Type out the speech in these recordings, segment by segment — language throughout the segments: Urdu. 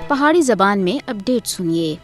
پہاڑی زبان میں اپڈیٹ سنیے۔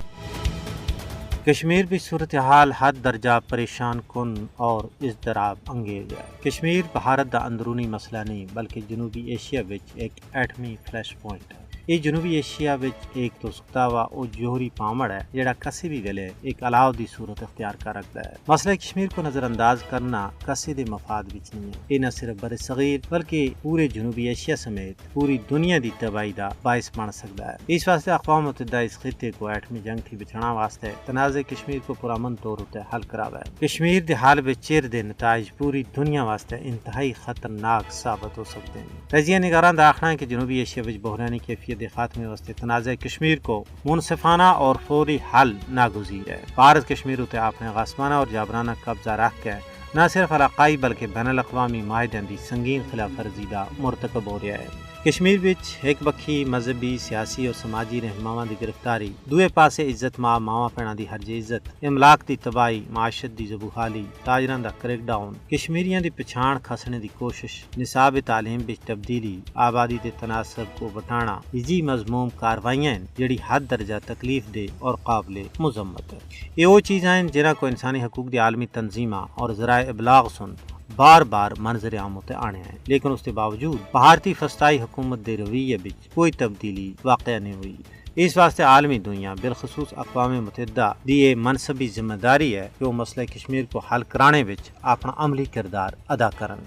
کشمیر بھی صورتحال حد درجہ پریشان کن اور اضطراب انگیز ہے۔ کشمیر بھارت دا اندرونی مسئلہ نہیں بلکہ جنوبی ایشیا وچ ایک ایٹمی فلیش پوائنٹ ہے۔ یہ جنوبی ایشیا وچ ایک تو سکتا ہوا او جوہری پامڑ ہے جڑا کسی بھی ویلے ایک الاؤ دی صورت اختیار کر رکھتا ہے۔ مسئلہ کشمیر کو نظر انداز کرنا کسی دے مفاد وچ نہیں ہے۔ یہ نہ صرف بر صغیر بلکہ پورے جنوبی ایشیا سمیت پوری دنیا دی تباہی دا باعث بن سکتا ہے۔ اس واسطے اقوام متحدہ اس خطے کو ایٹمی جنگ تھی بچھانا واسطے تنازع کشمیر کو پرامن طور تے حل کراوا ہے۔ کشمیر دے حال وچ چیر دے نتائج پوری دنیا واسطے انتہائی خطرناک ثابت ہو سکتے ہیں۔ تجزیہ نگاران دا آخنا ہے کہ جنوبی ایشیا وچ بحرانی کیفیت دے خاتمے واسطے تنازع کشمیر کو منصفانہ اور فوری حل ناگزیر ہے۔ بھارت کشمیر تے اپنے غصبانہ اور جابرانہ قبضہ رکھ کے نہ صرف علاقائی بلکہ بین الاقوامی معاہدوں دی سنگین خلاف ورزی دا مرتکب ہو رہا ہے۔ کشمیر وچ ایک بکھی مذہبی، سیاسی اور سماجی رہنماواں دی گرفتاری، دوے پاسے عزت ماواں پینا دی ہرج عزت، املاک دی تباہی، معاشت دی زبوحالی، تاجراں دا کریک ڈاؤن، کشمیریاں دی پچھان کھسنے دی کوشش، نصاب تعلیم وچ تبدیلی، آبادی دے تناسب کو بٹانا، یہ مضموم کاروائیاں جڑی حد درجہ تکلیف دہ اور قابل مذمت ہے۔ یہ وہ چیزاں ہیں جنہاں کو انسانی حقوق دی عالمی تنظیماں اور ذرائع ابلاغ سن بار بار منظر عام تے آنے ہیں، لیکن اس کے باوجود بھارتی فسطائی حکومت دے رویے وچ کوئی تبدیلی واقع نہیں ہوئی۔ اس واسطے عالمی دنیا بالخصوص اقوام متحدہ دی یہ منصبی ذمہ داری ہے کہ وہ مسئلہ کشمیر کو حل کرانے وچ اپنا عملی کردار ادا کرن۔